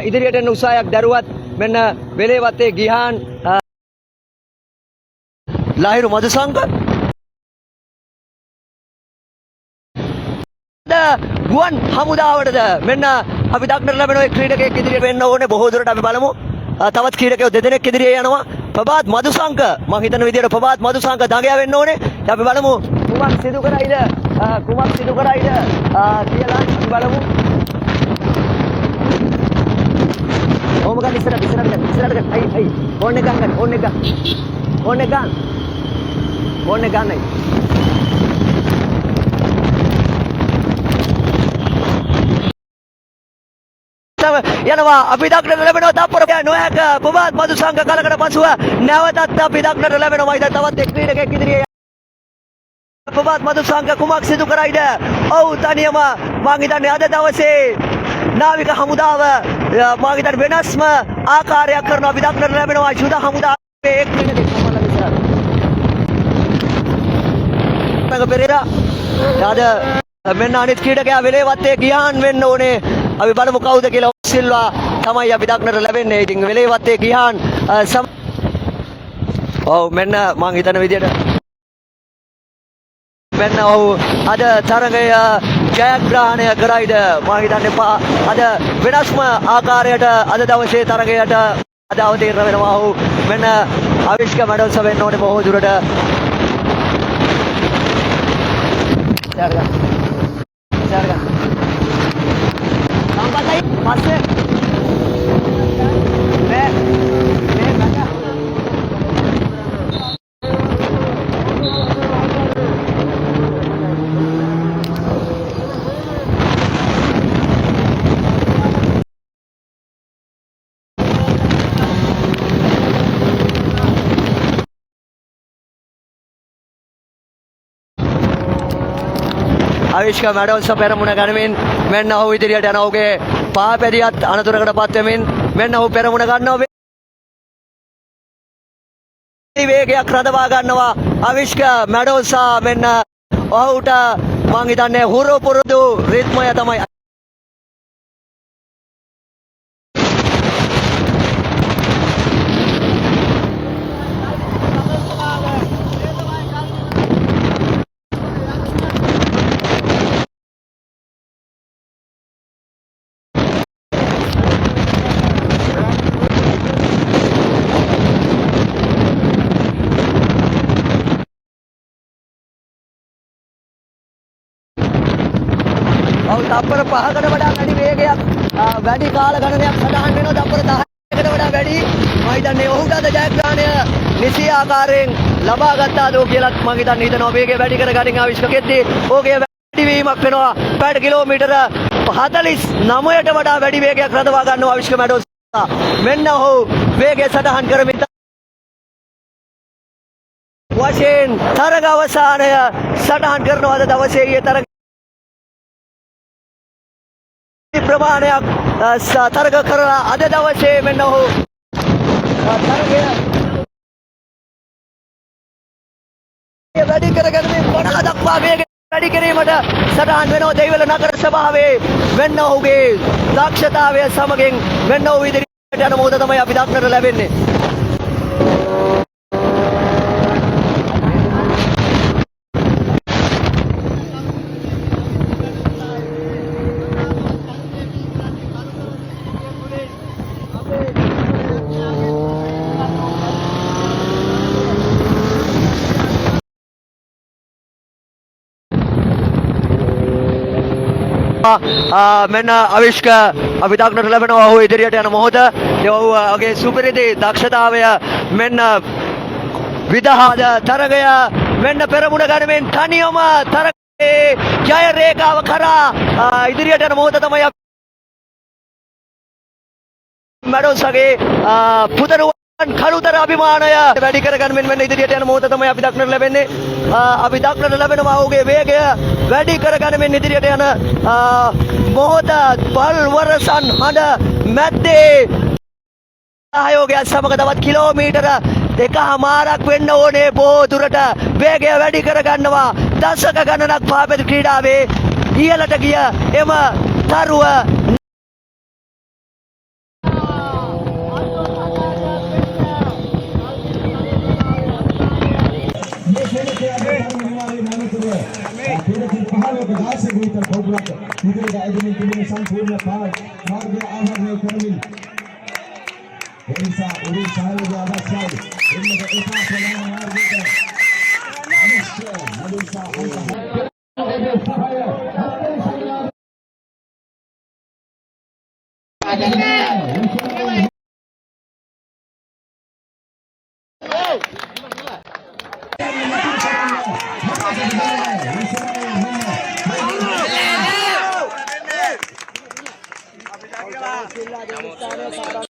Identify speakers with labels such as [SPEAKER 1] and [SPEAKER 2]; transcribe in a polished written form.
[SPEAKER 1] ඉදිරියට යන උත්සාහයක් දරුවත් මෙන්න වෙලේ වත්තේ ගිහාන් ලහිරු මදුසංග ගුවන් හමුදාවටද මෙන්න අපි දක්නට ලැබෙන ඔය ක්‍රීඩකයෙක් ඉදිරියට වෙන්න ඕනේ. බොහෝ දුරට අපි බලමු තවත් ක්‍රීඩකයෝ දෙදෙනෙක් ඉදිරියේ යනවා. ප්‍රභාත් මදුසංග මම හිතන විදිහට ප්‍රභාත් මදුසංග දඟයා වෙන්න ඕනේ. අපි බලමු කුමක් සිදු කරයිද කියලා අපි බලමු. ඕම ගන්න ඉස්සරහට අයි ඕනේ ගන්න යනවා අපි දක්නට ලැබෙනවා තප්පර නොහැක ප්‍රභාත් මදුසංග කලකට පසුව නැවතත් අපි දක්නට ලැබෙනවා. ඉතින් තවත් එක් ක්‍රීඩකයෙක් ඉදිරියේ ප්‍රභාත් මදුසංග කුමක් සිදු කරයිද? ඔව් තනියම මං හිතන්නේ අද දවසේ නාවික හමුදාව මම හිතන්නේ වෙනස්ම ආකාරයක් කරනවා. අපි දක්නට ලැබෙනවා යුද හමුදාවේ එක් ක්‍රීඩකයෙක් පෙරේරා යාද මෙන්න අනිත් ක්‍රීඩකයා වෙලේ වත්තේ ගියාන් වෙන්න ඕනේ. අපි බලමු කවුද කියලා. සිල්වා තමයි අපි දක්නට ලැබෙන්නේ. ඉතින් වෙලේ වත්තේ ගියාන් ඔව් මෙන්න මම හිතන විදියට මෙන්න ඔව් අද තරගය ජයග්‍රහණය කරයිද මම හිතන්නේ අද වෙනස්ම ආකාරයට අද දවසේ තරගයට අද අවතීර්ණ වෙනවා. ඔව් මෙන්න අවිෂ්ක මැඩල්ස් වෙන්න ඕනේ බොහෝ දුරට. සර්ගා සම්පතයි පස්සේ මේ බක අවිෂ්ක මැඩල්ස් පෙරමුණ ගනිමින් මෙන්න ඔහු ඉදිරියට යන ඔහුගේ පාපැදියත් අනතුරකට පත් වෙමින් මෙන්න ඔහු පෙරමුණ ගන්නවා. වේගයක් රඳවා ගන්නවා අවිෂ්ක මැඩල්ස් මෙන්න ඔහුට මං හිතන්නේ හුරු පුරුදු රිද්මය තමයි. තප්පර 5කට වඩා වැඩි වේගයක් වැඩි කාල ගණනයක් සටහන් වෙනවා. තප්පර 10කට වඩා වැඩි. මම හිතන්නේ ඔහුට අද ජයග්‍රහණය නිසි ආකාරයෙන් ලබා ගත්තාද කියලා මම හිතනවා. වේගය වැඩි කරගනින් ආවිෂ්කකෙද්දී ඔහුගේ වැඩි වීමක් වෙනවා. පැයට කිලෝමීටර 49ට වඩා වැඩි වේගයක් රඳවා ගන්නවා ආවිෂ්ක මැඩල්ස්. මෙන්න ඔහු වේගය සටහන් කරමින් වශයෙන් තරග අවසානය සටහන් කරනවා. අද දවසේ ඊයේ තරග ප්‍රමාණයක් තරග කරලා අද දවසේ මෙන්න ඔහු තරගය වැඩි කරගන්නේ 50 දක්වා වේගය වැඩි කිරීමට සටහන් වෙනවා. දෙවිවල නගර සභාවේ මෙන්න ඔහුගේ දක්ෂතාවය සමගින් මෙන්න ඔහු ඉදිරියට යන මොහොත තමයි අපි දක්නට ලැබෙන්නේ. මෙන්න අවිෂ්ක අපි දක්නට ලැබෙනවා ඔහු ඉදිරියට යන මොහොත. ඔහුගේ සුපිරිදි දක්ෂතාවය මෙන්න විදහාද තරගය මෙන්න පෙරමුණ ගනිමින් තනියම තරගයේ ජය රේඛාව කරා ඉදිරියට යන මොහොත තමයි මැඩල්ස්ගේ පුතණුවන් කළුතර අභිමානය වැඩි කරගනිමින් මෙන්න ඉදිරියට යන මොහොත තමයි අපි දක්නට ලැබෙන්නේ. අපි දක්නට ලැබෙනවා ඔහුගේ වේගය වැඩි කරගනිමින් ඉදිරියට යන මොහොත පල්වරසන් හඬ මැද්දේ සහයෝගයත් සමග තවත් කිලෝමීටර 2මාරක් වෙන්න ඕනේ. බොහෝ දුරට වේගය වැඩි කරගන්නවා. දශක ගණනක් පාපැදි ක්‍රීඩාවේ ඉහළට ගිය එම තරුව
[SPEAKER 2] සෞඛ්‍යයක් ඉදිරියට ඇදෙමින් තිබෙන සම්පූර්ණ මාර්ගය ආවරණය කරමින් එනිසා උඩින් සහයෝගය අවශ්‍යයි එන්නක එපා ප්‍රමාණ මාර්ගයක අවශ්‍ය නඩුසා